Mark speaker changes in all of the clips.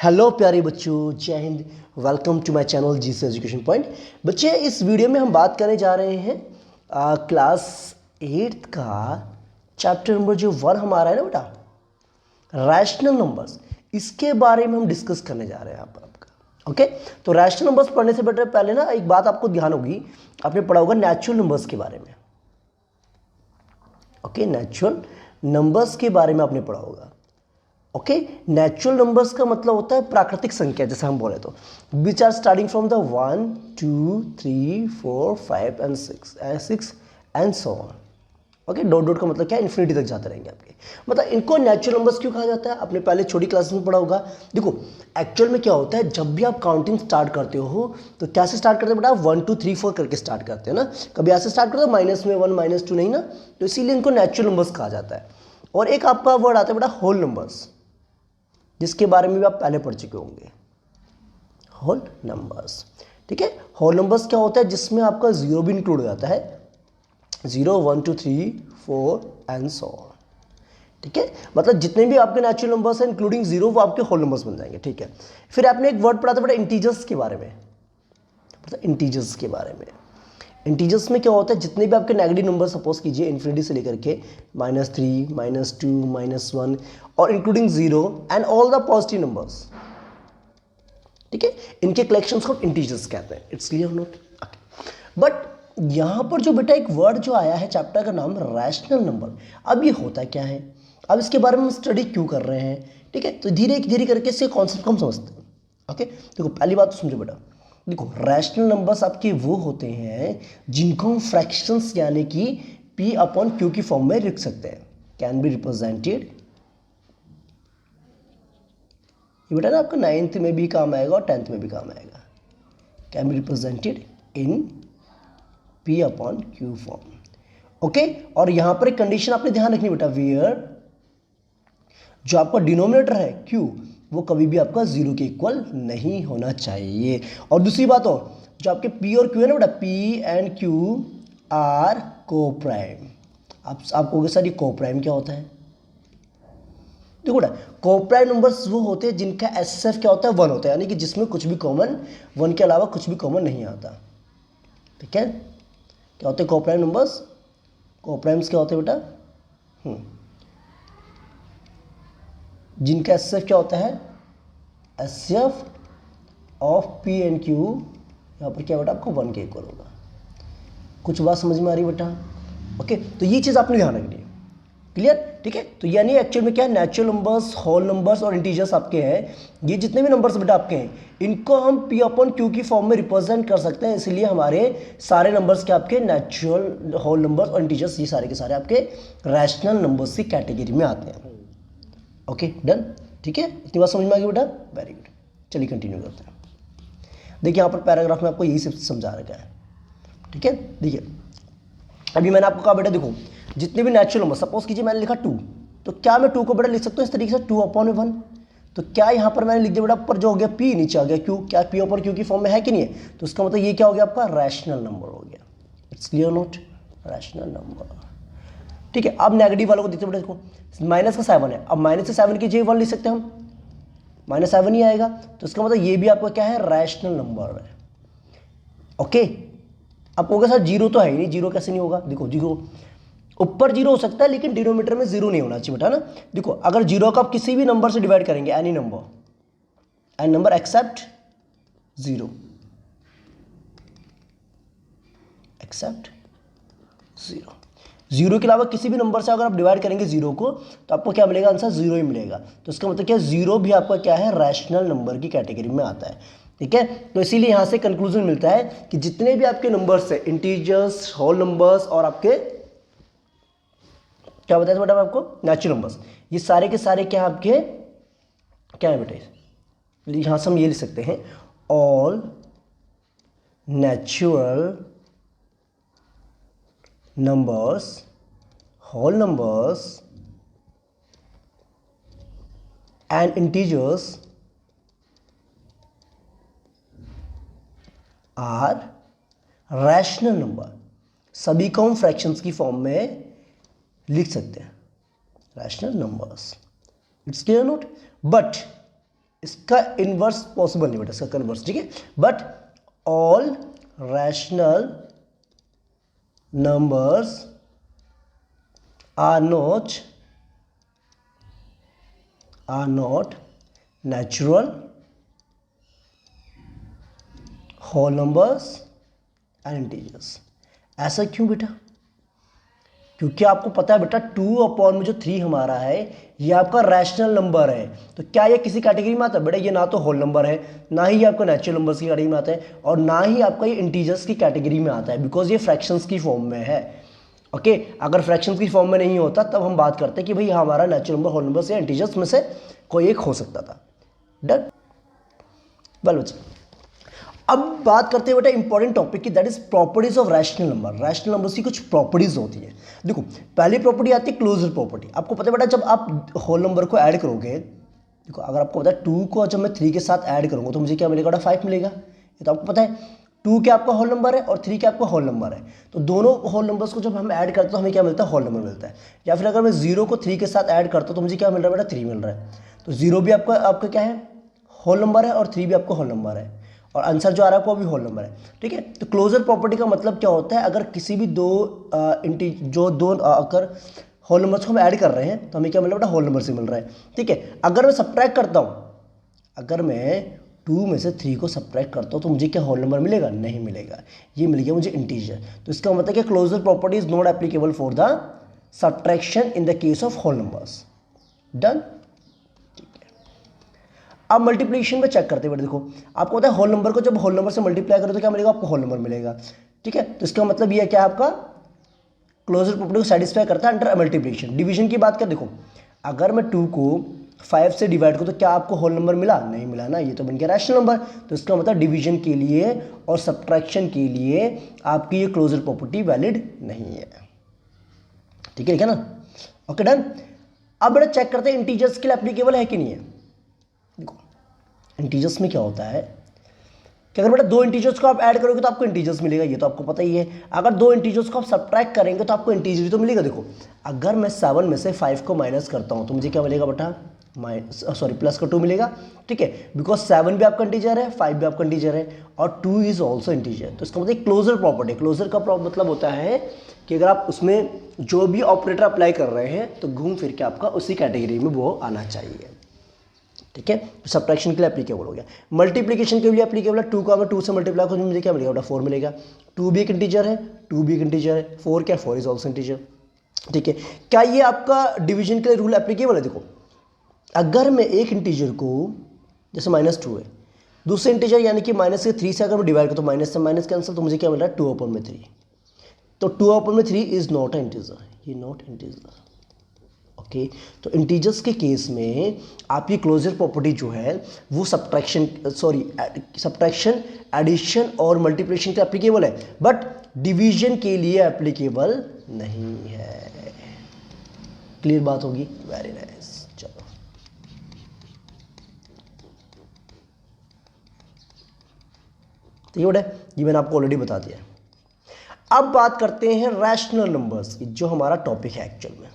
Speaker 1: Hello प्यारे बच्चों, जय हिंद। Welcome to my channel GC education point. बच्चे, इस वीडियो में हम बात करने जा रहे हैं क्लास 8 का चैप्टर नंबर जो 1 हमारा है ना बेटा, रैशनल नंबर्स, इसके बारे में हम डिस्कस करने जा रहे हैं यहाँ पर आपका। ओके, तो रैशनल नंबर्स पढ़ने से बेटा पहले ना एक बात आपको ध्यान होगी, आपने पढ़ा होगा नेचुरल नंबर्स के बारे में। ओके, नेचुरल नंबर्स के बारे में आपने पढ़ा होगा। ओके, नेचुरल नंबर्स का मतलब होता है प्राकृतिक संख्या, जैसे हम बोले तो which are starting from the 1 2 3 4 5 and 6 and so on. Okay, dot dot का मतलब क्या है, इन्फिनिटी तक जाते रहेंगे आपके। मतलब इनको नेचुरल नंबर्स क्यों कहा जाता है, आपने पहले छोटी क्लासेस में पढ़ा होगा। देखो एक्चुअल में क्या होता है, जब भी आप काउंटिंग स्टार्ट करते हो तो कैसे स्टार्ट करते हो बेटा, 1 2 3 4 करके स्टार्ट करते हो ना। कभी ऐसे स्टार्ट करते हो माइनस में 1 -2 नहीं ना, तो इसीलिए इनको नेचुरल नंबर्स कहा जाता है। और एक आपका वर्ड आता है बेटा होल नंबर्स, जिसके बारे में भी आप पहले पढ़ चुके होंगे, होल नंबर्स। ठीक है, होल नंबर्स क्या होता है, जिसमें आपका जीरो भी इंक्लूड हो जाता है, 0 1 2 3 4 एंड सो ऑन। ठीक है, मतलब जितने भी आपके नेचुरल नंबर्स हैं इंक्लूडिंग जीरो, वो आपके होल नंबर्स बन जाएंगे। ठीक है, फिर आपने एक वर्ड पढ़ा था बेटा इंटीजर्स के बारे में। इंटीजर्स के बारे में, इंटीजर्स में क्या होता है, जितने भी आपके नेगेटिव नंबर सपोज कीजिए इन्फिनिटी से लेकर के -3 -2 -1 और including 0 and all the positive numbers. ठीक है, इनके कलेक्शंस को इंटीजर्स कहते हैं। It's clear note. बट यहां पर जो बेटा एक वर्ड जो आया है, चैप्टर का नाम रैशनल नंबर, अब ये होता क्या है, अब इसके बारे में हम स्टडी क्यों कर रहे हैं। ठीक है, तो धीरे धीरे करके इसके कॉन्सेप्ट को हम समझते हैं। ओके, देखो पहली बात तो समझो बेटा, देखो रैशनल नंबर्स आपके वो होते हैं जिनको हम फ्रैक्शंस यानी कि P/Q की फॉर्म में लिख सकते हैं। कैन बी रिप्रेजेंटेड, ये बेटा ना आपका 9th में भी काम आएगा और 10th में भी काम आएगा। Can be represented in P/Q form. Okay, और यहां पर एक कंडीशन आपने ध्यान रखनी बेटा, वेयर जो आपका डिनोमिनेटर है Q, वो कभी भी आपका 0 के इक्वल नहीं होना चाहिए। और दूसरी बात, और जो आपके P और Q है ना बेटा, P एंड Q आर को प्राइम। आप कहोगे सर ये को प्राइम क्या होता है। देखो बेटा, को प्राइम नंबर्स वो होते हैं जिनका एसएफ क्या होता है, 1 होता है, यानी कि जिसमें कुछ भी कॉमन, 1 के अलावा कुछ भी कॉमन नहीं आता। ठीक है, क्या होते हैं को प्राइम नंबर्स, को प्राइम्स क्या होते हैं बेटा, जिनका एसएफ क्या होता है, SF of P and Q यहाँ पर क्या बेटा आपको 1 के इक्वल होगा। कुछ बात समझ में आ रही बेटा। ओके, तो ये चीज़ आपने ध्यान रखनी है। क्लियर। ठीक है, तो यानी एक्चुअल में क्या है, नेचुरल नंबर्स, होल नंबर्स और इंटीजर्स आपके हैं, ये जितने भी नंबर्स बेटा आपके हैं, इनको हम P/Q की फॉर्म में रिप्रेजेंट कर सकते हैं। इसलिए हमारे सारे नंबर्स के आपके नेचुरल, होल नंबर्स और इंटीजर्स, ये सारे के सारे आपके रैशनल नंबर्स की कैटेगरी में आते हैं। Okay done. ठीक है, इतनी बात समझ में आ गई बेटा, वेरी गुड। चलिए कंटिन्यू करते हैं। देखिए यहाँ पर पैराग्राफ में आपको यही सिर्फ समझा रखा है। ठीक है, देखिए अभी मैंने आपको कहा बेटा, देखो जितने भी नेचुरल नंबर, सपोज कीजिए मैंने लिखा 2, तो क्या मैं 2 को बेटा लिख सकता हूँ इस तरीके से 2/1। तो क्या यहाँ पर मैंने लिख दिया बेटा, ऊपर जो हो गया P, नीचे आ गया Q, क्या P/Q की फॉर्म में है कि नहीं है, तो इसका मतलब ये क्या हो गया आपका रैशनल नंबर हो गया। It's clear note, rational number. ठीक है, अब नेगेटिव वालों को देखते बेटा, देखो माइनस का 7 है, अब माइनस से 7 की जगह 1 लिख सकते हैं हम, -7 ही आएगा, तो इसका मतलब ये भी आपका क्या है, रैशनल नंबर है। ओके, अब होगा सर जीरो तो है ही नहीं, जीरो कैसे नहीं होगा, देखो जीरो ऊपर जीरो हो सकता है लेकिन डिनोमीटर में जीरो नहीं होना चाहिए बेटा ना। देखो अगर जीरो को आप किसी भी नंबर से डिवाइड करेंगे, any number except zero, except zero, zero के अलावा किसी भी नंबर से अगर आप डिवाइड करेंगे जीरो को, तो आपको क्या मिलेगा, आंसर जीरो ही मिलेगा। तो इसका मतलब क्या, जीरो भी आपका क्या है, रैशनल नंबर की कैटेगरी में आता है। ठीक है, तो इसीलिए यहां से कंक्लूजन मिलता है कि जितने भी आपके नंबर्स है, इंटीजर्स, होल नंबर्स और आपके क्या बताया था बेटा आपको, नेचुरल नंबर्स, ये सारे के सारे क्या आपके क्या है बेटा, यहां से हम ये लिख सकते हैं, all natural numbers, whole numbers and integers are rational number. सभी को हम फ्रैक्शंस की फॉर्म में लिख सकते हैं, rational numbers. It's clear note. But इसका इनवर्स पॉसिबल नहीं बेटा, इसका कन्वर्स, ठीक है। But all rational numbers are not natural whole numbers and integers. ऐसा क्यों बेटा? क्योंकि आपको पता है बेटा 2 में जो 3 हमारा है ये आपका रैशनल नंबर है, तो क्या ये किसी कैटेगरी में आता है बेटा? ये ना तो होल नंबर है, ना ही आपका नेचुरल नंबर्स की कैटेगरी में आता है, और ना ही आपका ये इंटीजर्स की कैटेगरी में आता है, बिकॉज ये फ्रैक्शंस की फॉर्म में है। ओके, अगर फ्रैक्शंस की फॉर्म में नहीं होता तब हम बात करते कि भाई हमारा नेचुरल नंबर, होल नंबर्स या इंटीजर्स में से कोई एक हो सकता था। डन। वेल बच्चे, अब बात करते हैं बेटा इंपॉर्टेंट टॉपिक की, that is properties of rational number. Rational numbers की कुछ प्रॉपर्टीज होती है। देखो, पहली प्रॉपर्टी आती है क्लोजर प्रॉपर्टी। आपको पता है बेटा जब आप होल नंबर को ऐड करोगे, देखो अगर आपको पता है 2 को जब मैं 3 के साथ ऐड करूंगा तो मुझे क्या मिलेगा बेटा? 5 मिलेगा। ये तो आपको पता है 2 क्या आपका होल नंबर है और 3 क्या आपका होल नंबर है, तो दोनों होल नंबर्स को जब हम ऐड करते हैं तो हमें क्या मिलता है? होल नंबर मिलता है। या फिर अगर मैं 0 को 3 के साथ ऐड करता हूँ तो मुझे क्या मिल रहा है बेटा? 3 मिल रहा है। तो 0 भी आपका क्या है? होल नंबर है, और 3 भी आपका होल नंबर है, और आंसर जो आ रहा है वो भी होल नंबर है, ठीक है। तो क्लोजर प्रॉपर्टी का मतलब क्या होता है? अगर किसी भी दो अगर होल नंबर्स को हम ऐड कर रहे हैं तो हमें क्या मिल रहा है बेटा? होल नंबर से मिल रहा है, ठीक है। अगर मैं सब्ट्रैक्ट करता हूँ, अगर मैं 2 में से 3 को सब्ट्रैक्ट करता हूँ तो मुझे क्या होल नंबर मिलेगा? नहीं मिलेगा, ये मिल गया मुझे इंटीजर। तो इसका मतलब क्या? Closure property is not applicable for the subtraction in the case of whole numbers. Done. अब मल्टीप्लिकेशन में चेक करते हैं बेटा। देखो आपको पता है होल नंबर को जब होल नंबर से मल्टीप्लाई करो तो क्या मिलेगा? आपको होल नंबर मिलेगा, ठीक है। तो इसका मतलब ये क्या है? आपका क्लोजर प्रॉपर्टी को सेटिस्फाई करता है अंडर मल्टीप्लिकेशन। डिवीजन की बात कर, देखो अगर मैं 2 को 5 से डिवाइड करूँ तो क्या आपको होल नंबर मिला? नहीं मिला ना, ये तो बन गया रैशनल नंबर। तो इसका मतलब डिवीजन के लिए और सब्ट्रैक्शन के लिए आपकी ये क्लोजर प्रॉपर्टी वैलिड नहीं है, ठीक है ना? Okay done. अब बेटा चेक करते हैं इंटीजर्स के लिए एप्लीकेबल है कि नहीं है। देखो इंटीजर्स में क्या होता है कि अगर बेटा 2 इंटीजर्स को आप ऐड करोगे तो आपको इंटीजर्स मिलेगा, ये तो आपको पता ही है। अगर 2 इंटीजर्स को आप सब्ट्रैक्ट करेंगे तो आपको इंटीजर तो मिलेगा। देखो अगर मैं 7 में से 5 को माइनस करता हूं तो मुझे क्या मिलेगा बेटा? प्लस का 2 मिलेगा, ठीक है। बिकॉज 7 भी आपका इंटीजर है, 5 भी आपका इंटीजर है, और 2 इज ऑल्सो इंटीजर। तो इसका मतलब क्लोजर प्रॉपर्टी, क्लोजर का मतलब होता है कि अगर आप उसमें जो भी ऑपरेटर अप्लाई कर रहे हैं तो घूम फिर के आपका उसी कैटेगरी में वो आना चाहिए, ठीक है। सब्ट्रैक्शन के लिए एप्लीकेबल हो गया। मल्टीप्लिकेशन के लिए एप्लीकेबल है। 2 का मैं 2 से मल्टीप्लाई करूँ मुझे क्या मिलेगा बेटा? 4 मिलेगा। 2 भी एक इंटीजर है, 2 भी एक इंटीजर है, 4 क्या? 4 इज ऑल्सो इंटीजर, ठीक है। क्या ये आपका डिवीजन के लिए रूल एप्लीकेबल है? देखो अगर मैं एक इंटीजर को, जैसे -2 है, दूसरे इंटीजर यानी कि -3 से अगर मैं डिवाइड करूँ तो माइनस से माइनस कैंसिल, तो मुझे क्या मिल रहा है? 2/3। तो 2/3 इज नॉट अ इंटीजर, ये नॉट इंटीजर, ओके। तो इंटीजर्स के केस में आपकी क्लोजर प्रॉपर्टी जो है वो सब्ट्रैक्शन, एडिशन और मल्टीप्लिकेशन के एप्लीकेबल है, बट डिवीजन के लिए एप्लीकेबल नहीं है। क्लियर बात होगी? Very nice. चलो तो ये बेटा ये मैंने आपको ऑलरेडी बता दिया। अब बात करते हैं रैशनल नंबर्स की, जो हमारा टॉपिक है एक्चुअल में।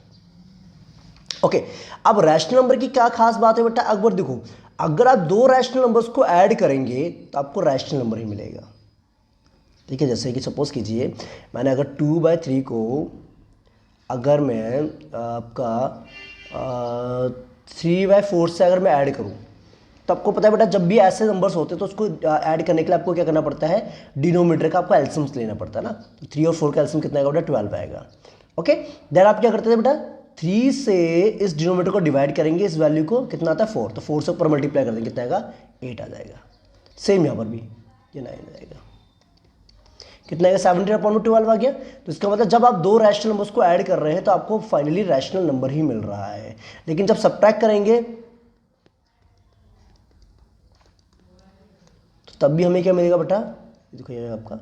Speaker 1: ओके अब रैशनल नंबर की क्या खास बात है बेटा? अकबर देखो अगर आप 2 रैशनल नंबर्स को ऐड करेंगे तो आपको रैशनल नंबर ही मिलेगा, ठीक है। जैसे कि सपोज कीजिए मैंने अगर 2/3 को अगर मैं आपका 3/4 से अगर मैं ऐड करूं तो आपको पता है बेटा जब भी ऐसे नंबर्स होते हैं तो उसको ऐड करने के लिए आपको क्या करना पड़ता है? डिनोमिनेटर का आपको एल्सियम लेना पड़ता है ना। 3 और 4 का एल्सियम कितना आएगा बेटा? 12 आएगा, ओके। देन आप क्या करते थे बेटा? 3 से इस डिनोमिनेटर को डिवाइड करेंगे, इस वैल्यू को कितना आता है? 4, तो 4 से ऊपर मल्टीप्लाई कर देंगे, कितना आएगा? 8 आ जाएगा। सेम यहाँ पर भी ये 9 आ जाएगा, कितना आएगा? 17/12 आ गया। तो इसका मतलब जब आप 2 रैशनल नंबर्स को ऐड कर रहे हैं तो आपको फाइनली रैशनल नंबर ही मिल रहा है, लेकिन जब सब्ट्रैक्ट करेंगे तो तब भी हमें क्या मिलेगा बेटा? देखो ये आपका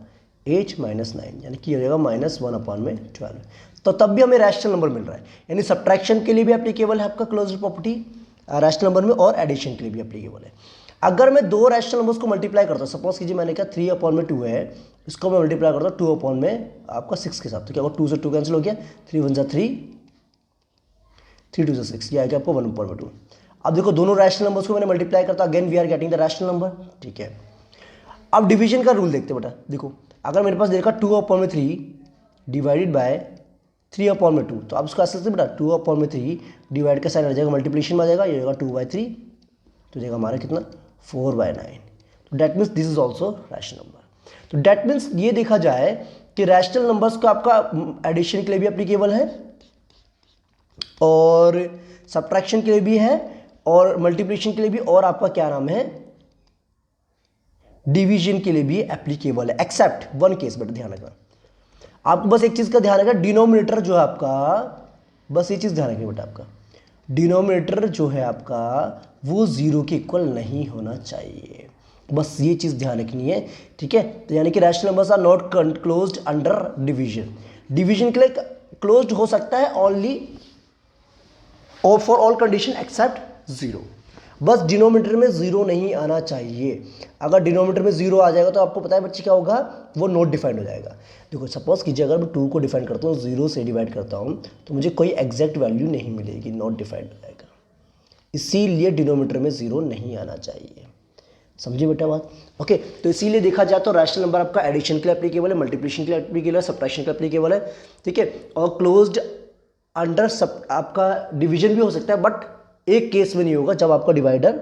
Speaker 1: 8 - 9 यानी कि हो जाएगा -1/12, तो तब भी हमें रैशनल नंबर मिल रहा है। यानी सब्ट्रैक्शन के लिए भी एप्लीकेबल है आपका क्लोजर प्रॉपर्टी रैशनल नंबर में, और एडिशन के लिए भी एप्लीकेबल है। अगर मैं 2 रैशनल नंबर्स को मल्टीप्लाई करता हूँ, सपोज कीजिए मैंने कहा 3/2 है, इसको मैं मल्टीप्लाई करता हूँ 2 में आपका 6 के साथ, तो क्या होगा? 2 से 2 कैंसिल हो गया, 3 × 1 = 3, 3 × 2 = 6, ये आएगा आपको 1/2। अब देखो दोनों रैशनल नंबर्स को मैंने मल्टीप्लाई करता, again we are getting the rational number, ठीक है। अब डिवीजन का रूल देखते बेटा, देखो अगर मेरे पास देखा 2/3 डिवाइडेड बाय 3/2, तो आप उसको ऐसे सकते बेटा 2/3 डिवाइड का साइन आ जाएगा, मल्टीप्लिकेशन में आ जाएगा, ये होगा 2/3, तो जाएगा हमारा कितना 4/9। तो that means this is also rational number. तो डेट मीन्स ये देखा जाए कि रैशनल नंबर्स का आपका एडिशन के लिए भी एप्लीकेबल है और सब्ट्रैक्शन के लिए भी है और मल्टीप्लिकेशन के लिए भी, और आपका क्या नाम है डिवीजन के लिए भी एप्लीकेबल है, एक्सेप्ट वन केस। बेटा ध्यान रखना, आपको बस एक चीज का ध्यान रखना, डिनोमिनेटर जो है आपका, बस ये चीज ध्यान रखनी बेटा, आपका डिनोमिनेटर जो है आपका वो 0 के इक्वल नहीं होना चाहिए, बस ये चीज ध्यान रखनी है, ठीक है। तो यानी कि rational numbers are not closed under division. Division के लिए क्लोज्ड हो सकता है ओनली और फॉर ऑल कंडीशन एक्सेप्ट 0, बस डिनोमिनेटर में 0 नहीं आना चाहिए। अगर डिनोमिनेटर में 0 आ जाएगा तो आपको पता है बच्चे क्या होगा, वो नॉट डिफाइंड हो जाएगा। देखो सपोज कीजिए अगर मैं 2 को डिफाइंड करता हूँ, 0 से डिवाइड करता हूँ, तो मुझे कोई एग्जैक्ट वैल्यू नहीं मिलेगी, नॉट डिफाइंड हो जाएगा, इसीलिए डिनोमिनेटर में 0 नहीं आना चाहिए। समझिए बेटा बात, ओके। तो इसीलिए देखा जाए तो रैशनल नंबर आपका एडिशन के लिए एप्लीकेबल है, मल्टीप्लिकेशन के लिए एप्लीकेबल है, सब्ट्रैक्शन के लिए एप्लीकेबल है, ठीक है। और क्लोज्ड अंडर सब आपका डिवीजन भी हो सकता है, बट एक केस में नहीं होगा, जब आपका डिवाइडर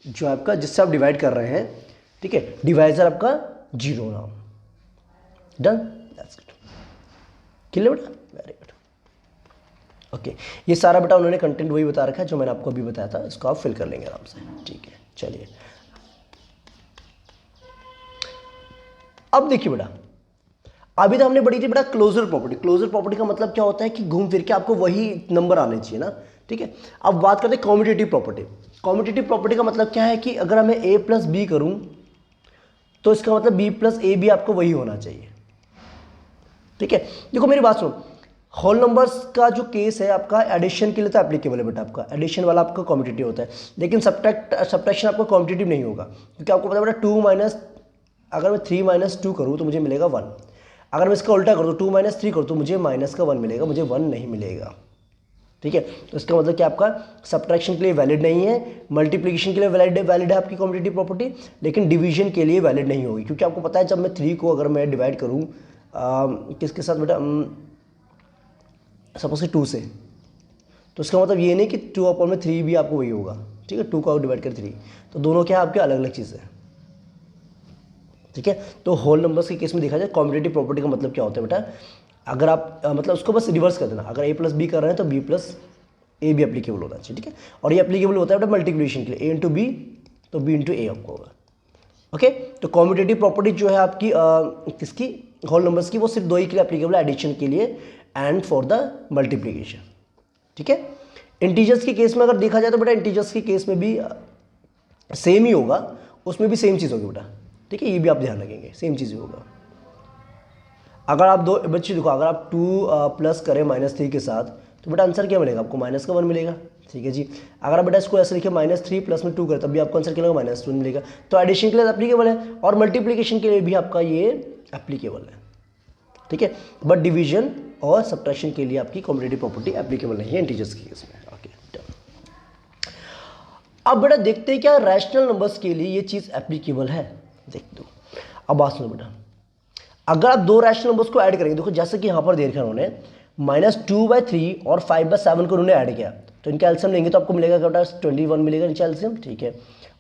Speaker 1: जो आपका जिससे आप डिवाइड कर रहे हैं, ठीक है, डिवाइजर आपका 0 ना हो। डन, दैट्स इट, क्लियर बेटा, वेरी गुड, ओके। ये सारा बेटा उन्होंने कंटेंट वही बता रखा है जो मैंने आपको अभी बताया था, इसको आप फिल कर लेंगे आराम से, ठीक है। चलिए अब देखिए बेटा, अभी तो हमने पढ़ी थी बेटा क्लोजर प्रॉपर्टी। क्लोजर प्रॉपर्टी का मतलब क्या होता है कि घूम फिर के आपको वही नंबर आने चाहिए ना, ठीक है। अब बात करते हैं कॉम्यूटेटिव प्रॉपर्टी। कॉम्यूटेटिव प्रॉपर्टी का मतलब क्या है कि अगर मैं a प्लस बी करूं तो इसका मतलब b प्लस ए भी आपको वही होना चाहिए, ठीक है। देखो मेरी बात सुनो, होल नंबर्स का जो केस है आपका एडिशन के लिए तो एप्लीकेबल है बेटा, आपका एडिशन वाला आपका कॉम्पिटिटिव होता है, लेकिन सब्ट्रैक्शन आपका कॉम्पिटिटिव नहीं होगा, क्योंकि आपको पता है बेटा 2 माइनस, अगर मैं 3 माइनस 2 करूँ तो मुझे मिलेगा 1, अगर मैं इसका उल्टा कर दूँ 2 माइनस 3 करूँ तो मुझे माइनस का 1 मिलेगा, मुझे 1 नहीं मिलेगा, ठीक है। तो इसका मतलब कि आपका सब्ट्रैक्शन के लिए वैलिड नहीं है, मल्टीप्लिकेशन के लिए वैलिड है आपकी कॉम्पिटिटिव प्रॉपर्टी, लेकिन डिवीजन के लिए वैलिड नहीं होगी, क्योंकि आपको पता है जब मैं 3 को अगर मैं डिवाइड करूँ किसके साथ बेटा, सपोज कि 2 से, तो इसका मतलब ये नहीं कि 2/3 भी आपको वही होगा, ठीक है। 2 को डिवाइड कर 3, तो दोनों क्या आपके अलग अलग चीज़ें हैं, ठीक है। तो होल नंबर्स के केस में देखा जाए कॉम्पिटिटिव प्रॉपर्टी का मतलब क्या होता है बेटा, अगर आप मतलब उसको बस रिवर्स कर देना, अगर a प्लस बी कर रहे हैं तो b प्लस ए भी एप्लीकेबल होना चाहिए, ठीक है। और ये एप्लीकेबल होता है बेटा मल्टीप्लिकेशन के लिए, a इंटू बी तो b इंटू ए आपको होगा, ओके। तो कॉम्पिटिटिव प्रॉपर्टी जो है आपकी किसकी, होल नंबर्स की, वो सिर्फ 2 ही के लिए एप्लीकेबल है, एडिशन के लिए एंड फॉर द मल्टीप्लीकेशन, ठीक है। इंटीजर्स के केस में अगर देखा जाए तो बेटा इंटीजर्स के केस में भी सेम ही होगा, उसमें भी सेम चीज़ होगी बेटा, ठीक है। ये भी आप ध्यान रखेंगे, सेम चीज़ ही होगा। अगर आप दो बच्चे देखो, अगर आप 2 प्लस करें -3 के साथ तो बेटा आंसर क्या मिलेगा आपको, माइनस का 1 मिलेगा, ठीक है जी। अगर आप बेटा इसको ऐसे लिखे -3 प्लस में 2 करें तब भी आपको आंसर क्या मिलेगा, -1 मिलेगा। तो एडिशन के लिए एप्लीकेबल है और मल्टीप्लिकेशन के लिए भी आपका ये एप्लीकेबल है, ठीक है। बट डिवीजन और सब्ट्रैक्शन के लिए आपकी कॉम्पिटिटिव प्रॉपर्टी एप्लीकेबल नहीं है इंटीजर्स के केस में, ओके। अब बेटा देखते हैं क्या रैशनल नंबर्स के लिए ये चीज़ एप्लीकेबल है, देख दो। अब बात सुनो बेटा, अगर आप 2 रैशनल नंबर्स को ऐड करेंगे, देखो जैसे कि यहाँ पर देखा उन्होंने -2/3 और 5/7 को उन्होंने ऐड किया, तो इनका एलसीएम लेंगे तो आपको मिलेगा क्या बेटा 21 मिलेगा नीचे एलसीएम, ठीक है।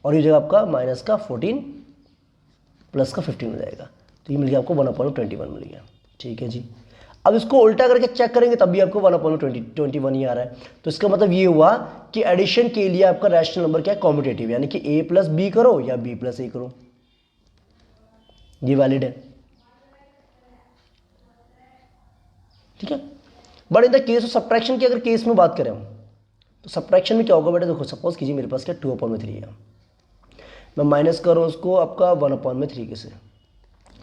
Speaker 1: और ये जगह आपका माइनस का 14 प्लस का 15 हो जाएगा, तो ये मिल गया आपको 1/21 मिल गया, ठीक है जी। अब इसको उल्टा करके चेक करेंगे तब भी आपको 1/21 ही आ रहा है, तो इसका मतलब ये हुआ कि एडिशन के लिए आपका रैशनल नंबर क्या है, कॉम्यूटेटिव, यानी कि a प्लस बी करो या b प्लस ए करो, ये वैलिड है, ठीक है। But in the case of subtraction की अगर केस में बात करें हम, तो सब्ट्रैक्शन में क्या होगा बेटा, देखो सपोज कीजिए मेरे पास क्या 2/3 है, मैं माइनस कर रहा हूँ उसको आपका 1/3 के से,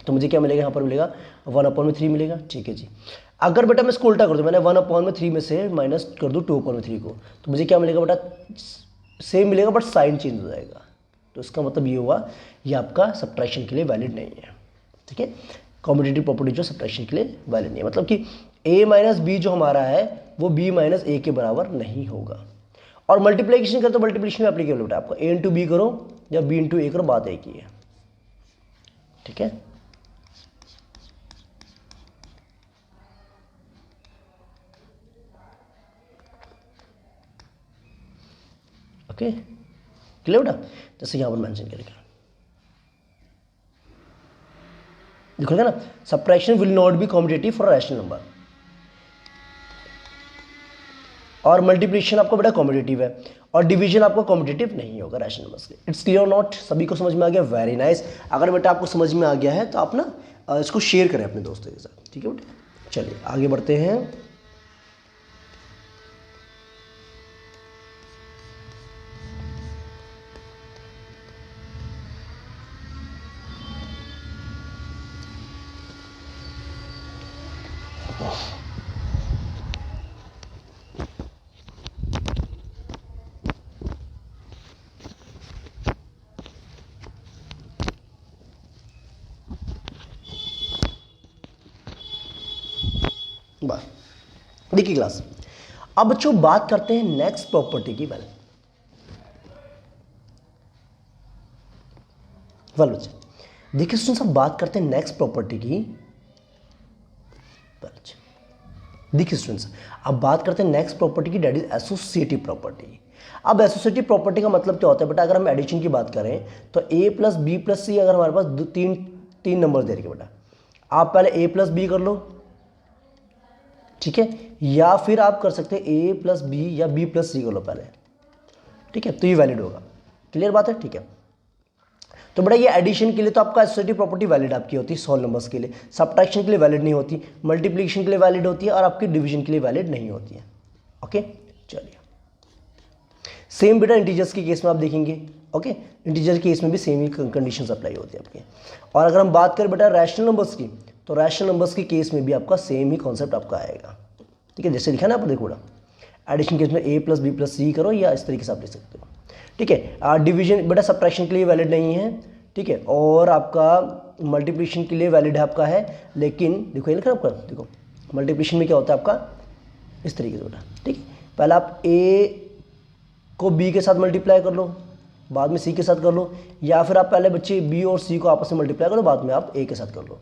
Speaker 1: तो मुझे क्या मिलेगा, यहाँ पर मिलेगा 1/3 मिलेगा, ठीक है जी। अगर बेटा मैं इसको उल्टा कर दूँ, मैंने 1/3 में से माइनस कर दूँ 2/3 को, तो मुझे क्या मिलेगा बेटा, सेम मिलेगा बट साइन चेंज हो जाएगा, तो इसका मतलब ये हुआ ये आपका सब्ट्रैक्शन के लिए वैलिड नहीं है, ठीक है। कॉम्पिटिटिव प्रॉपर्टी जो सब्ट्रैक्शन के लिए वैलिड नहीं है, मतलब कि a माइनस बी जो हमारा है वो b माइनस ए के बराबर नहीं होगा। और मल्टीप्लीकेशन करो तो मल्टीप्लीकेशन में एप्लीकेबल होता है आपका ए इंटू बी करो या बी इंटू ए करो, बात एक ही है, ठीक है। ओके क्लियर बेटा, जैसे यहां पर मेंशन करेंगे, देखोगे ना, subtraction will not be competitive for rational number, और मल्टीप्लिकेशन आपको बेटा कॉम्पिटिटिव है, और डिवीजन आपको कॉम्पिटिटिव नहीं होगा रैशनल नंबर्स के। इट्स क्लियर और नॉट, सभी को समझ में आ गया, वेरी नाइस। अगर बेटा आपको समझ में आ गया है तो आप ना इसको शेयर करें अपने दोस्तों के साथ, ठीक है बेटा। चलिए आगे बढ़ते हैं। देखिए क्लास, अब बच्चों बात करते हैं नेक्स्ट प्रॉपर्टी की। वेल बच्चे देखिए स्टूडेंट्स, अब बात करते हैं नेक्स्ट प्रॉपर्टी की। देखिए स्टूडेंट्स, अब बात करते हैं नेक्स्ट प्रॉपर्टी की, दैट इज एसोसिएटिव प्रॉपर्टी। अब एसोसिएटिव प्रॉपर्टी का मतलब क्या होता है बेटा, अगर हम एडिशन की बात करें तो a प्लस बी प्लस सी, अगर हमारे पास तीन नंबर दे रखे बेटा, आप पहले a प्लस बी कर लो, ठीक है, या फिर आप कर सकते हैं a प्लस बी या b प्लस सी कर लो पहले, ठीक है, तो ये वैलिड होगा। क्लियर बात है, ठीक है। तो बेटा ये एडिशन के लिए तो आपका एसोसिएटिव प्रॉपर्टी वैलिड आपकी होती है होल नंबर्स के लिए, सब्ट्रैक्शन के लिए वैलिड नहीं होती, मल्टीप्लिकेशन के लिए वैलिड होती है, और आपकी डिवीजन के लिए वैलिड नहीं होती है। ओके चलिए, सेम बेटा इंटीजर्स के केस में आप देखेंगे। ओके इंटीजर केस में भी सेम ही कंडीशंस अप्लाई होती है आपके। और अगर हम बात करें बेटा रैशनल नंबर्स की, तो रैशनल नंबर्स के केस में भी आपका सेम ही कॉन्सेप्ट आपका आएगा, ठीक है। जैसे लिखा ना आप देखो बेटा, एडिशन केस में a प्लस बी प्लस सी करो, या इस तरीके से आप लिख सकते हो, ठीक है। डिवीजन बेटा सब्ट्रैक्शन के लिए वैलिड नहीं है, ठीक है, और आपका मल्टीप्लिकेशन के लिए वैलिड है आपका है, लेकिन देखो ये लिखा आपका, देखो मल्टीप्लिकेशन में क्या होता है आपका इस तरीके से बेटा, ठीक है। पहले आप a को b के साथ मल्टीप्लाई कर लो, बाद में c के साथ कर लो, या फिर आप पहले बच्चे b और c को आपस में मल्टीप्लाई करो, बाद में आप a के साथ कर लो।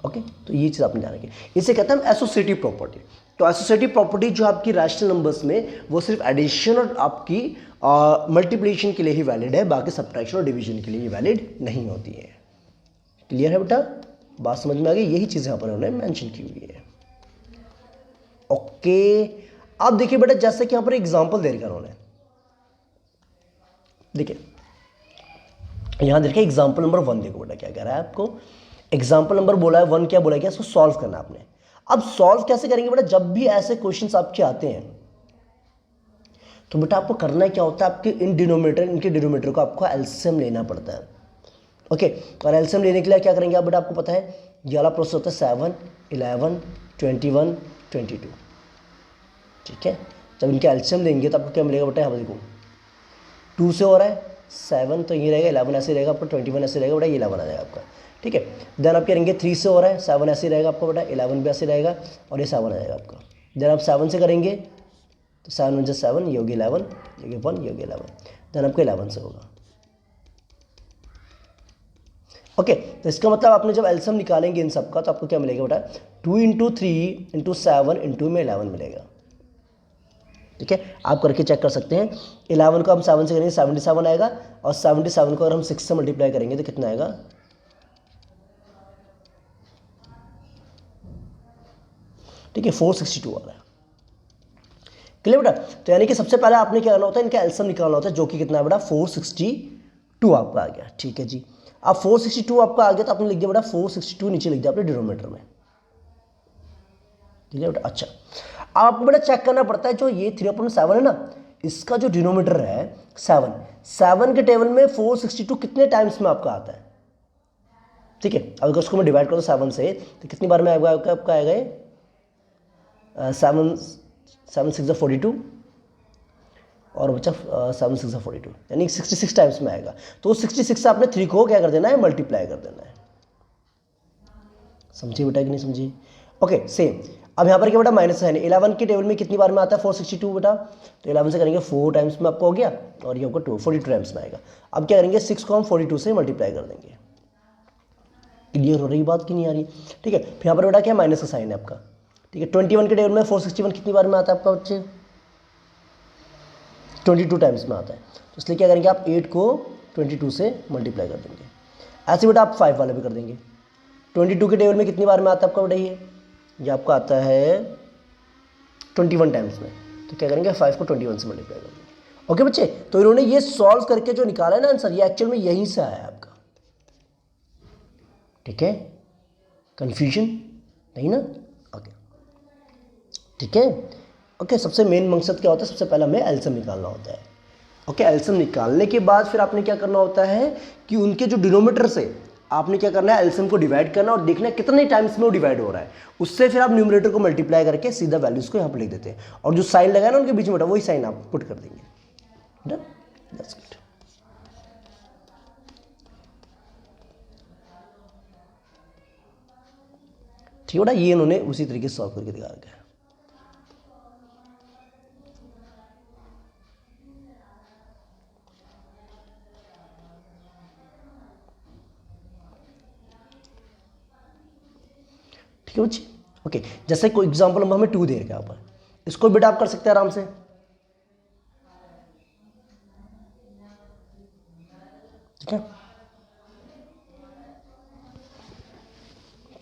Speaker 1: ओके तो ये चीज़ आपने ध्यान रखी, इसे कहते हैं एसोसिएटिव प्रॉपर्टी। तो एसोसिएटिव प्रॉपर्टी जो आपकी रैशनल नंबर्स में, वो सिर्फ एडिशन और आपकी मल्टीप्लिकेशन के लिए ही वैलिड है, बाकी सब्ट्रैक्शन और डिवीजन के लिए वैलिड नहीं होती है। क्लियर है बेटा, बात समझ में आ गई, यही चीज़ यहाँ पर उन्होंने मेंशन की हुई है। ओके अब देखिए बेटा, जैसे कि यहाँ पर एग्जाम्पल दे रखा उन्होंने, देखिए यहाँ देखिए एग्जाम्पल नंबर 1 देखो बेटा क्या कह रहा है आपको। एग्जाम्पल नंबर बोला है 1, क्या बोला है, इसको सॉल्व करना आपने। अब सॉल्व कैसे करेंगे बेटा, जब भी ऐसे क्वेश्चंस आपके आते हैं तो बेटा आपको करना क्या होता है, आपके इनके डिनोमिनेटर को आपको एलसीएम लेना पड़ता है। ओके और एलसीएम लेने के लिए क्या करेंगे आप बेटा, आपको पता है ये वाला प्रोसेस होता है 7, 11, 21, 22, ठीक है। जब इनके एलसीएम लेंगे तो आपको क्या मिलेगा बेटा, यहाँ पर देखो 2 से हो रहा है 7, तो ये रहेगा 11 ऐसे रहेगा आपका, 21 ऐसे रहेगा बेटा, ये 11 आ जाएगा आपका, ठीक है। देन आप करेंगे 3 से हो रहा है 7 ऐसे रहेगा आपका बेटा, 11 भी ऐसे रहेगा, और ये 7 आ जाएगा आपका। देन आप 7 से करेंगे तो 7 × 7 ये होगी 11, ये होगी 1, ये होगी 11, देन आपका 11 से होगा। ओके तो इसका मतलब आपने जब एलसीएम निकालेंगे इन सब का, तो आपको क्या मिलेगा बेटा, 2 × 3 × 7 × में 11 मिलेगा, ठीक है। आप करके चेक कर सकते हैं। 11 को हम 7 से करेंगे 77 आएगा, और 77 को अगर हम 6 से मल्टीप्लाई करेंगे तो कितना आएगा, ठीक है 462 आ रहा है। क्लियर बेटा, तो यानी कि सबसे पहले आपने क्या करना होता है, इनका एलसीएम निकालना होता है, जो कि कितना है बेटा 462 आपका आ गया, ठीक है जी। अब 462 आपका आ गया तो आपने लिख दिया बेटा 462 नीचे लिख दिया अपने डिनोमिनेटर में, ठीक है बेटा। अच्छा आपको बेटा चेक करना पड़ता है, जो ये 3/7 है ना, इसका जो डिनोमिनेटर है 7 के टेबल में 462 कितने टाइम्स में आपका आता है, ठीक है। अगर उसको मैं डिवाइड करूँ 7 से तो कितनी बार में आएगा आपका आएगा ये 7 6 42, और बच्चा 7 6 42 यानी 66 टाइम्स में आएगा। तो 66 से आपने 3 को क्या कर देना है, मल्टीप्लाई कर देना है। समझिए बेटा कि नहीं समझिए। ओके सेम अब यहाँ पर क्या बेटा माइनस साइन है, 11 के टेबल में कितनी बार में आता है 462 बेटा, तो 11 से करेंगे 4 टाइम्स में आपको हो गया और ये आपको 42 टाइम्स में आएगा। अब क्या करेंगे 6 को हम 42 से मल्टीप्लाई कर देंगे। क्लियर हो रही बात कि नहीं आ रही? ठीक है, फिर यहाँ पर बेटा क्या माइनस का साइन है आपका। ठीक है, 21 के टेबल में 461 कितनी बार में आता है आपका बच्चे 22 टाइम्स में आता है, तो इसलिए क्या करेंगे आप 8 को 22 से मल्टीप्लाई कर देंगे। ऐसे बेटा आप 5 वाला भी कर देंगे। 22 के टेबल में कितनी बार में आता है आपका बेटा ये आपका आता है 21 टाइम्स में, तो क्या करेंगे 5 को 21 से मल्टीप्लाई कर देंगे। ओके बच्चे, तो इन्होंने ये सॉल्व करके जो निकाला है ना आंसर, ये एक्चुअल में यहीं से आया है आपका। ठीक है, कंफ्यूजन नहीं ना? ओके ठीक है। ओके, सबसे मेन मकसद क्या होता है, सबसे पहले हमें एलसीएम निकालना होता है। ओके, एलसीएम निकालने के बाद फिर आपने क्या करना होता है कि उनके जो डिनोमिनेटर से आपने क्या करना है एलसीएम को डिवाइड करना और देखना है कितने टाइम्स में वो डिवाइड हो रहा है, उससे फिर आप न्यूमरेटर को मल्टीप्लाई करके सीधा वैल्यूज को यहाँ पर लिख देते हैं और जो साइन लगाया ना उनके बीच में वही साइन आप पुट कर देंगे। Done, that's good. ठीक है बेटा, ये इन्होंने उसी तरीके से सॉल्व करके दिखा रखा है। ठीक है बच्चे। ओके, जैसे कोई एग्जांपल नंबर हमें 2 दे रखा है यहाँ पर, इसको बेटा आप कर सकते हैं आराम से। ठीक है,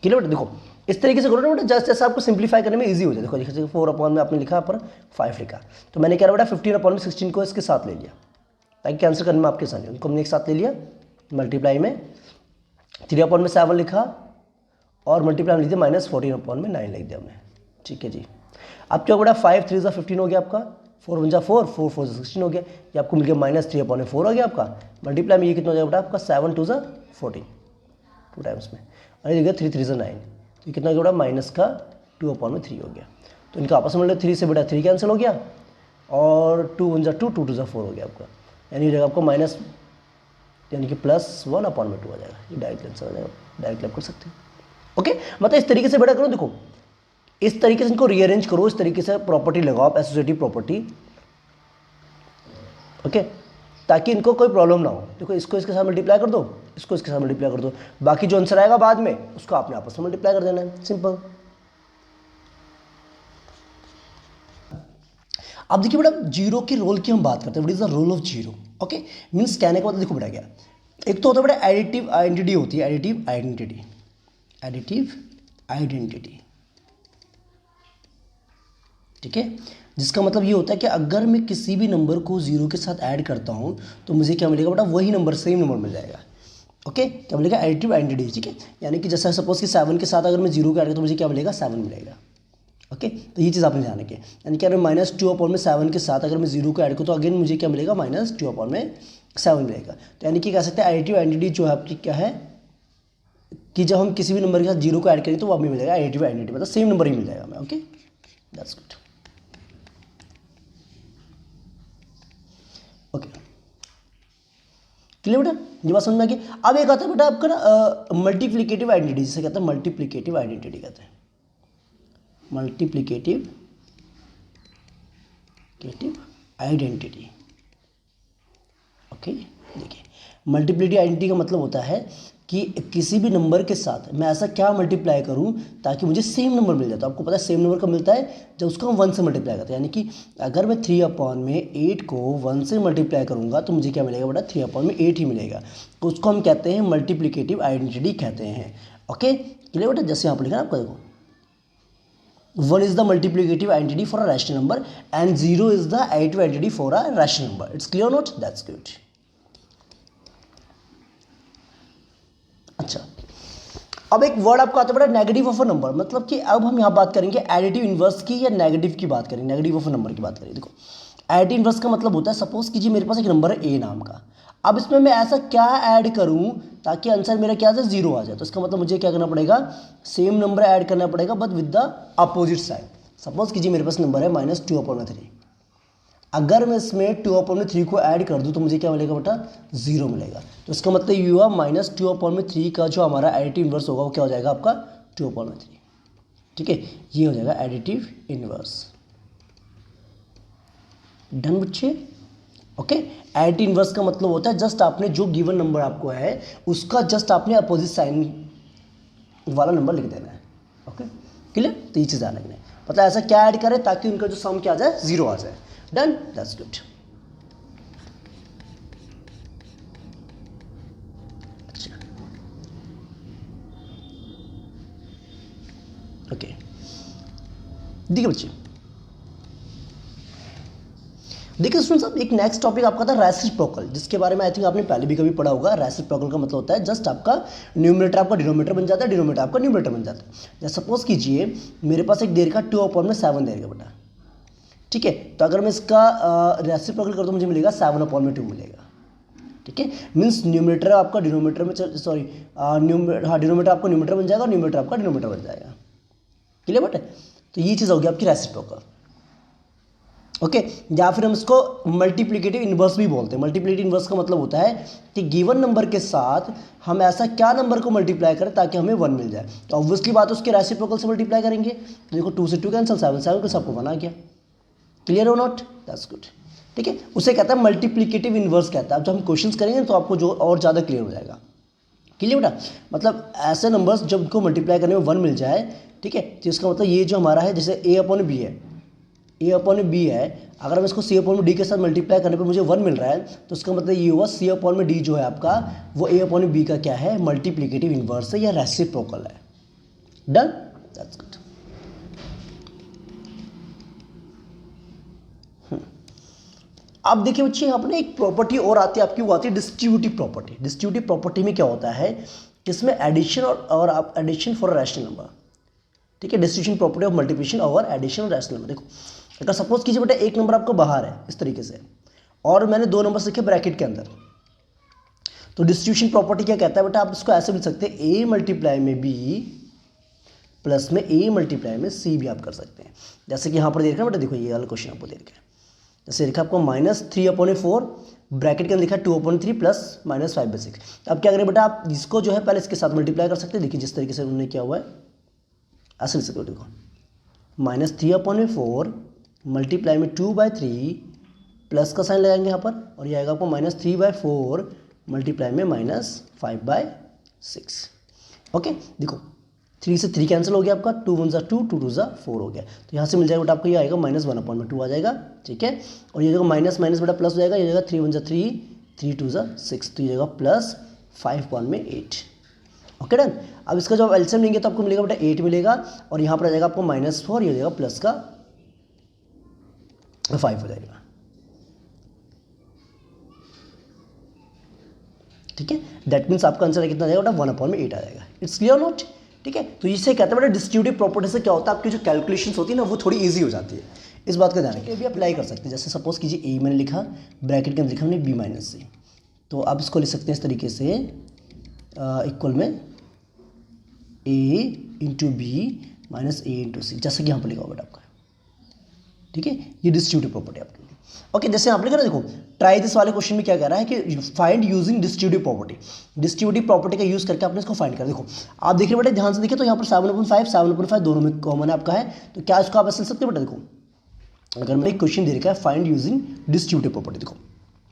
Speaker 1: क्लियर बेटा? देखो इस तरीके से करो ना बेटा, जैसे जैसे आपको सिंप्लीफाई करने में इजी हो जाए। देखो जैसे 4 अपॉन में आपने लिखा पर 5 लिखा, तो मैंने क्या बेटा 15 अपॉन में 16 को इसके साथ ले लिया ताकि कैंसिल करने में आपके साथ, उनको हमने एक साथ ले लिया। मल्टीप्लाई में 3 अपॉन में 7 लिखा और मल्टीप्लाई में लिख दिया -14 अपॉन में 9 लिख दिया हमने। ठीक है जी, अब क्या बेटा 5 3 15 हो गया आपका, 4 1 4 4 4 16 हो गया, ये आपको मिल गया -3 अपॉन में 4 हो गया आपका। मल्टीप्लाई में ये कितना हो जाएगा बेटा आपका 7 2 14 2 टाइम्स में, और ये 3 3 9, तो ये कितना हो गया बेटा माइनस का 2 अपॉन में 3 हो गया। तो इनका आपस में 3 से बेटा 3 कैंसिल हो गया और 2 1 2 2 2 4 हो गया आपका, यानी हो जाएगा आपको माइनस यानी कि +1 अपॉन में 2 आ जाएगा। ये डायरेक्ट आंसर आ जाएगा, डायरेक्ट आप कर सकते हैं। ओके, मतलब इस तरीके से बेटा करो, देखो इस तरीके से इनको रीअरेंज करो, इस तरीके से प्रॉपर्टी लगाओ आप एसोसिएटिव प्रॉपर्टी। ओके, ताकि इनको कोई प्रॉब्लम ना हो। देखो इसको इसके साथ मल्टीप्लाई कर दो, इसको इसके साथ मल्टीप्लाई कर दो, बाकी जो आंसर आएगा बाद में उसको आपने आपस में मल्टीप्लाई कर देना है, सिंपल। अब देखिए बेटा जीरो के रोल की हम बात करते हैं, what is the role of zero. Okay, means कहने का मतलब देखो बेटा क्या, एक तो होता है बेटा एडिटिव आइडेंटिटी होती है, एडिटिव आइडेंटिटी, एडिटिव आइडेंटिटी। ठीक है, जिसका मतलब ये होता है कि अगर मैं किसी भी नंबर को जीरो के साथ ऐड करता हूँ तो मुझे क्या मिलेगा बेटा, वही नंबर सेम नंबर मिल जाएगा। ओके, क्या मिलेगा, एडिटिव आइडेंटिटी। ठीक है, यानी कि जैसे सपोज कि 7 के साथ अगर मैं जीरो को ऐड करता तो मुझे क्या मिलेगा, 7 मिलेगा। ओके, तो ये चीज़ आपने ध्यान रखी, यानी कि अगर -2 अपॉन में 7 के साथ अगर मैं जीरो को ऐड करूँ तो अगेन मुझे क्या मिलेगा, -2 अपॉन में 7 मिलेगा। तो यानी कि कह सकते हैं एडिटिव आइडेंटिटी जो है आपकी क्या है कि जब हम किसी भी नंबर के साथ जीरो को ऐड करें तो वो भी मिलेगा एडिटिव आइडेंटिटी, मतलब सेम नंबर ही मिल जाएगा हमें। Okay, that's good. Okay, clear बेटा, ये बात समझ में आ गई। अब एक आता है बेटा आपका ना मल्टीप्लिकेटिव आइडेंटिटी, जिसे कहते हैं मल्टीप्लिकेटिव आइडेंटिटी कहते हैं, मल्टीप्लिकेटिव आइडेंटिटी। ओके, देखिए मल्टीप्लिकेटिव आइडेंटिटी का मतलब होता है कि किसी भी नंबर के साथ मैं ऐसा क्या मल्टीप्लाई करूं ताकि मुझे सेम नंबर मिल जाए। तो आपको पता है सेम नंबर कब मिलता है, जब उसको हम 1 से मल्टीप्लाई करते हैं। यानी कि अगर मैं 3 अपॉन में 8 को 1 से मल्टीप्लाई करूंगा तो मुझे क्या मिलेगा बेटा, 3 अपॉन में 8 ही मिलेगा। तो उसको हम कहते हैं मल्टीप्लिकेटिव आइडेंटिटी कहते हैं। ओके, क्लियर बेटा, जैसे यहाँ पर लिखा ना आपको, देखो 1 is the multiplicative identity for a rational number and 0 is the additive identity for a rational number. It's clear or not? That's good. अच्छा, अब एक वर्ड आपको आता है बेटा नेगेटिव ऑफ अ नंबर, मतलब कि अब हम यहाँ बात करेंगे एडिटिव इनवर्स की या नेगेटिव की बात करेंगे, नेगेटिव ऑफ अ नंबर की बात करेंगे। देखो एडिटिव इनवर्स का मतलब होता है, सपोज कीजिए मेरे पास एक नंबर है ए नाम का, अब इसमें मैं ऐसा क्या ऐड करूं ताकि आंसर मेरा क्या आ जाए, 0 आ जाए। तो इसका मतलब मुझे क्या करना पड़ेगा, सेम नंबर ऐड करना पड़ेगा but with the opposite side. Suppose कीजिए मेरे पास नंबर है -2 अपॉन में 3, अगर मैं इसमें 2 अपॉन में 3 को ऐड कर दूं तो मुझे क्या मिलेगा बेटा, 0 मिलेगा। तो इसका मतलब ये हुआ -2 अपॉन में 3 का जो हमारा एडिटिव इनवर्स होगा वो क्या हो जाएगा आपका 2 अपॉन में 3। ठीक है, ये हो जाएगा एडिटिव इनवर्स। डन बच्चे। ओके, एडिटिव इनवर्स का मतलब होता है जस्ट आपने जो गिवन नंबर आपको है उसका जस्ट आपने अपोजिट साइन वाला नंबर लिख देना है। ओके क्लियर, तो ये चीज़ ध्यान रखना है, मतलब ऐसा क्या ऐड करें ताकि उनका जो सम क्या आ जाए, 0 आ जाए। Done, that's good. अच्छा ओके, देखिए बच्चे, देखिए स्टूडेंट साहब, एक नेक्स्ट टॉपिक आपका था रेसिप्रोकल, जिसके बारे में आई थिंक आपने पहले भी कभी पढ़ा होगा। रेसिप्रोकल का मतलब होता है जस्ट आपका न्यूमरेटर आपका डिनोमिनेटर बन जाता है, डिनोमिनेटर आपका न्यूमरेटर बन जाता है। जैसे सपोज कीजिए मेरे पास एक देर का 2/7 देर का बेटा, ठीक है, तो अगर मैं इसका रेसिप्रोकल कर दूँ मुझे मिलेगा 7/2 मिलेगा। ठीक है, मीन्स न्यूमरेटर आपका डिनोमिनेटर में सॉरी डिनोमिनेटर आपका न्यूमरेटर बन जाएगा, न्यूमरेटर आपका डिनोमिनेटर बन जाएगा। क्लियर बेटा, तो ये चीज़ होगी आपकी रेसिप्रोकल। ओके, या फिर हम इसको मल्टीप्लिकेटिव इनवर्स भी बोलते हैं। मल्टीप्लिकेटिव इनवर्स का मतलब होता है कि गिवन नंबर के साथ हम ऐसा क्या नंबर को मल्टीप्लाई करें ताकि हमें 1 मिल जाए। तो ऑब्वियसली बात है उसके रेसिप्रोकल से मल्टीप्लाई करेंगे, तो देखो 2 से 2 कैंसिल, 7 को सबको 1 आ गया। क्लियर हो नॉट, दैट्स गुड। ठीक है, उसे कहता है मल्टीप्लिकेटिव इनवर्स कहता है। अब जब हम क्वेश्चंस करेंगे तो आपको जो और ज़्यादा क्लियर हो जाएगा। क्लियर बेटा, मतलब ऐसे नंबर्स जब उनको मल्टीप्लाई करने में 1 मिल जाए, ठीक है, तो इसका मतलब ये जो हमारा है जैसे A/B है, A/B है, अगर हम इसको C/D के साथ मल्टीप्लाई करने पर मुझे 1 मिल रहा है तो इसका मतलब ये हुआ C/D जो है आपका वो A/B का क्या है, मल्टीप्लिकेटिव इनवर्स है या रेसिप्रोकल है। Done, that's good. अब देखिए बच्चे, यहाँ पर एक प्रॉपर्टी और आती है आपकी, वो आती है डिस्ट्रीब्यूटिव प्रॉपर्टी। डिस्ट्रीब्यूटिव प्रॉपर्टी में क्या होता है कि इसमें एडिशन और आप एडिशन फॉर रैशनल नंबर, ठीक है, डिस्ट्रीब्यूशन प्रॉपर्टी ऑफ मल्टीप्लिकेशन और एडिशन और रैशनल नंबर। देखो अगर सपोज कीजिए बेटा एक नंबर आपको बाहर है इस तरीके से और मैंने 2 नंबर लिखे ब्रैकेट के अंदर, तो डिस्ट्रीब्यूशन प्रॉपर्टी क्या कहता है बेटा, आप इसको ऐसे लिख सकते हैं A मल्टीप्लाई में B प्लस में A मल्टीप्लाई में C भी आप कर सकते हैं। जैसे कि यहाँ पर देख रहे हैं बेटा, देखो ये वाला क्वेश्चन आपको देख रहे हैं, जैसे लिखा आपको -3/4 ब्रैकेट के अंदर लिखा 2/3 प्लस -5/6। अब क्या करें बेटा, आप इसको जो है पहले इसके साथ मल्टीप्लाई कर सकते हैं। देखिए जिस तरीके से उन्होंने किया हुआ है ऐसे लिख सकते हो, देखो -3/4 मल्टीप्लाई में 2/3 प्लस का साइन लगाएंगे यहाँ पर और ये आएगा आपको -3/4 मल्टीप्लाई में -5/6। ओके, देखो 3 से 3 कैंसिल हो गया आपका, 2 1 2 2 2 4 हो गया, तो यहाँ से मिल जाएगा बेटा आपको ये आएगा -1/2 आ जाएगा। ठीक है, और ये जगह माइनस माइनस बेटा प्लस हो जाएगा, ये जगह 3 1 3 3 2 6, तो ये जगह +5/8। Okay done. अब इसका जब एलसीएम लेंगे तो आपको मिलेगा बेटा 8 मिलेगा और यहाँ पर आ जाएगा आपको -4, ये हो जाएगा प्लस का 5 हो जाएगा। ठीक है, दैट मीन्स आपका आंसर कितना आ जाएगा बेटा 1/8 आ जाएगा। It's clear not. ठीक है, तो इसे कहते हैं बेटा डिस्ट्रीब्यूटिव प्रॉपर्टी से क्या होता है, आपकी जो कैलकुलेशंस होती है ना वो थोड़ी इजी हो जाती है। इस बात का ध्यान रखिए, भी अप्लाई कर सकते हैं। जैसे सपोज कीजिए A मैंने लिखा, ब्रैकेट के अंदर लिखा हमने B-C, तो आप इसको लिख सकते हैं इस तरीके से इक्वल में A into B minus A into C, जैसे कि यहाँ पर लिखा होगा बेटा आपका। ठीक है, ये डिस्ट्रीब्यूटिव प्रॉपर्टी आपके लिए। ओके, जैसे आप लिख रहे हैं, देखो ट्राई दिस वाले क्वेश्चन में क्या कह रहा है कि find using distributive property. Distributive property का यूज करके आपने इसको फाइंड कर, देखो आप देख रहे बेटा ध्यान से देखिए, तो यहाँ पर 7/5 दोनों में कॉमन आपका है, तो क्या इसको आप ऐसे लिख सकते हो बेटा। देखो अगर मैं एक क्वेश्चन दे रखा है फाइंड यूजिंग डिस्ट्रीब्यूटिव प्रॉपर्टी, देखो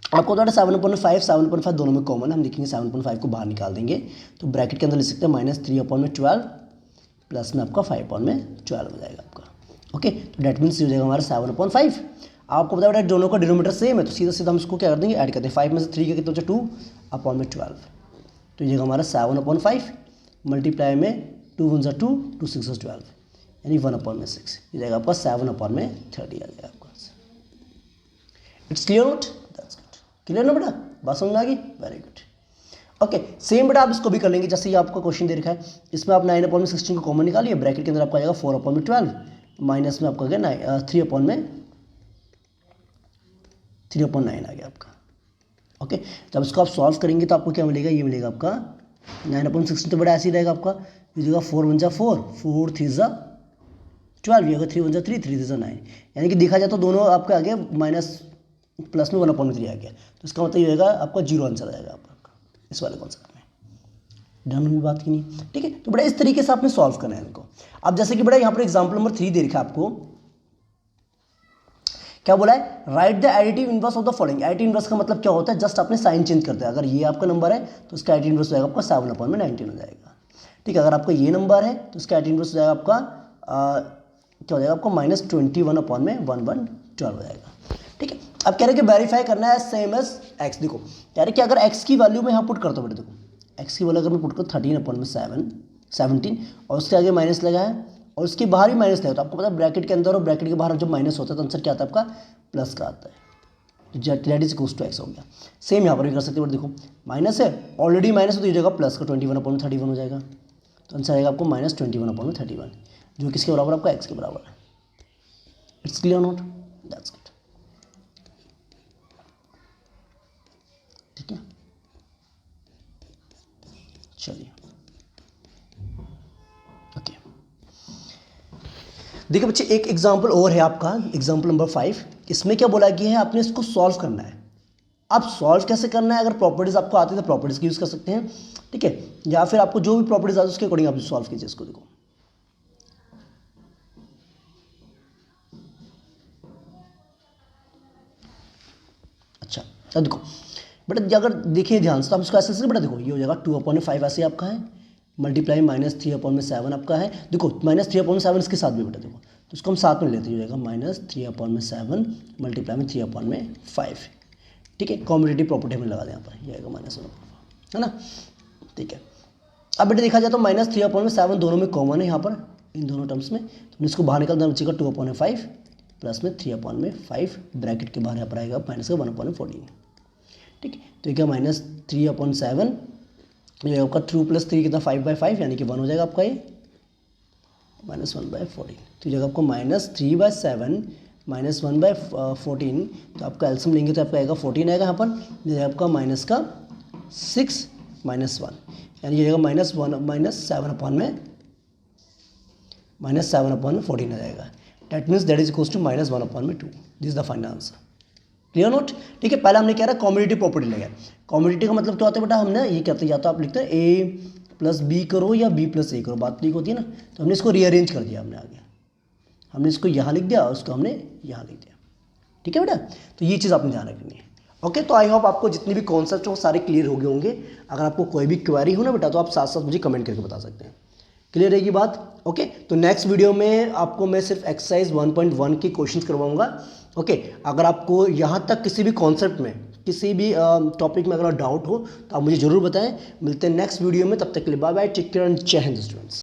Speaker 1: आपको तो 7/5 दोनों में कॉमन है, हम देखेंगे 7/5 को बाहर निकाल देंगे, तो ब्रैकेट के अंदर लिख सकते हैं -3/12 प्लस में आपका 5/12 हो जाएगा आपका। ओके, तो डेट मीन्स हो जाएगा हमारा 7/5। आपको पता है दोनों का डिनोमीटर सेम है, तो सीधा सीधा हम इसको क्या कर देंगे, ऐड कर देंगे। 5 में से 3 का कितना बचा 2/12, तो ये जगह हमारा 7/5 मल्टीप्लाई में 2 1 2 2 6 12 यानी 1/6, ये जाएगा आपका 7/30 आ जाएगा आपका। It's clear note, that's good. Clear ना बेटा, बात समझ में आ गई, वेरी गुड। ओके, सेम बेटा आप इसको भी कर लेंगे। जैसे ये आपका क्वेश्चन दे रखा है, इसमें आप 9/16 को कॉमन निकालिए, ब्रैकेट के अंदर आपका आएगा 4/12 माइनस में आपका क्या 3/9 आ गया आपका। ओके, जब इसको आप सॉल्व करेंगे तो आपको क्या मिलेगा, ये मिलेगा आपका 9/16 तो बड़ा ऐसे ही रहेगा आपका, ये जगह 4 1 4 4 3 12, ये होगा 3 1 3 3 3 9, यानी कि देखा जाए तो दोनों आपका आ गया माइनस प्लस में 1/3 आ गया, तो इसका मतलब ये होगा आपका 0 आंसर आ जाएगा आपका इस वाले कॉन्सेप्ट में। डन हुई बात की नहीं, ठीक है। तो बेटा इस तरीके से आपने सॉल्व करना है इनको। अब जैसे कि बेटा यहाँ पर एग्जाम्पल नंबर 3 दे रखा है आपको, क्या बोला है, right the additive inverse of the following. Additive inverse का मतलब क्या होता है, जस्ट आपने साइन चेंज करते हैं। अगर ये आपका नंबर है तो उसका एडिटिव इनवर्स हो जाएगा आपका 7/19 हो जाएगा, ठीक है। अगर आपका ये नंबर है तो उसका एडिटिव इनवर्स हो जाएगा आपका क्या हो जाएगा आपको -21/1112 हो जाएगा, ठीक है। अब कह रहे हैं कि वेरीफाई करना है सेम एज एक्स। देखो कह रहे हैं कि अगर एक्स की वैल्यू में यहाँ पुट करता हूँ बेटा, देखो एक्स की वैल्यू अगर मैं पुट करूँ 13/17 और उसके आगे माइनस लगा है और उसके बाहर भी माइनस है, तो आपको पता है ब्रैकेट के अंदर और ब्रैकेट के बाहर जब माइनस होता है तो आंसर क्या आता है आपका प्लस का आता है, that is equals to x हो गया। सेम यहाँ पर भी कर सकते हो, देखो माइनस है ऑलरेडी माइनस, तो ये जगह प्लस का 21/31 हो जाएगा, तो आंसर आएगा आपको -21/31, जो किसके बराबर आपका एक्स के बराबर है। It's clear note, that's good, ठीक है। चलिए ओके, देखिए बच्चे एक एग्जाम्पल और है आपका, एग्जाम्पल नंबर 5। इसमें क्या बोला गया है, आपने इसको सॉल्व करना है। आप सॉल्व कैसे करना है, अगर प्रॉपर्टीज आपको आती है तो प्रॉपर्टीज की यूज कर सकते हैं, ठीक है, या फिर आपको जो भी प्रॉपर्टीज आती है उसके अकॉर्डिंग आप सॉल्व कीजिए इसको। देखो अच्छा, अब देखो बेटा अगर देखिए ध्यान से तो आप इसको ऐसे बेटा देखो, ये हो जाएगा 2/5 ऐसे आपका है, मल्टीप्लाई -3/7 आपका है। देखो -3/7 इसके साथ भी बेटा देखो, तो इसको हम साथ में लेते हैं, हो जाएगा -3/7 मल्टीप्लाई में 3/5, ठीक है। कॉम्पिटिटिव प्रॉपर्टी हमें लगा दें यहाँ पर, ये आएगा -1, है ना, ठीक है। अब बेटा देखा जाए तो -3/7 दोनों में कॉमन है यहाँ पर, इन दोनों टर्म्स में, तो इसको बाहर निकलना बचेगा 2/5 प्लस में 3/5, ब्रैकेट के बाहर यहाँ पर आएगा -1/14, ठीक है। तो ये क्या -3/7, ये आपका 3 + 3 कितना 5/5 यानी कि 1 हो जाएगा आपका, ये -1/14, तो ये आपको -3/7 -1/14, तो आपका एल्सियम लेंगे तो आपका आएगा 14 आएगा यहाँ पर, ये आपका माइनस का 6 -1 यानी ये -7/14 आ जाएगा। That means that is equals to -1/2। This is the final answer. Clear note, ठीक है। पहले हमने क्या रहा, कॉम्बिनेटिव प्रॉपर्टी लगा। कॉम्बिनेटिव का मतलब क्या होता है बेटा, हमने ये कहते हैं या तो आप लिखते हैं a + b करो या b + a करो, बात ठीक होती है ना, तो हमने इसको रीअरेंज कर दिया, हमने आगे हमने इसको यहाँ लिख दिया और उसको हमने यहाँ लिख दिया, ठीक है बेटा। तो ये चीज़ आपने ध्यान रखनी है, ओके। तो आई होप आपको जितने भी कॉन्सेप्ट हो सारे क्लियर हो गए होंगे। अगर आपको कोई भी क्वेरी हो ना बेटा तो आप साथ साथ मुझे कमेंट करके बता सकते हैं, क्लियर रहेगी बात, ओके। तो नेक्स्ट वीडियो में आपको मैं सिर्फ एक्सरसाइज 1.1 के क्वेश्चंस करवाऊंगा, ओके। अगर आपको यहाँ तक किसी भी कॉन्सेप्ट में किसी भी टॉपिक में अगर डाउट हो तो आप मुझे ज़रूर बताएं। मिलते हैं नेक्स्ट वीडियो में, तब तक के लिए bye bye, take care and जय हिंद स्टूडेंट्स।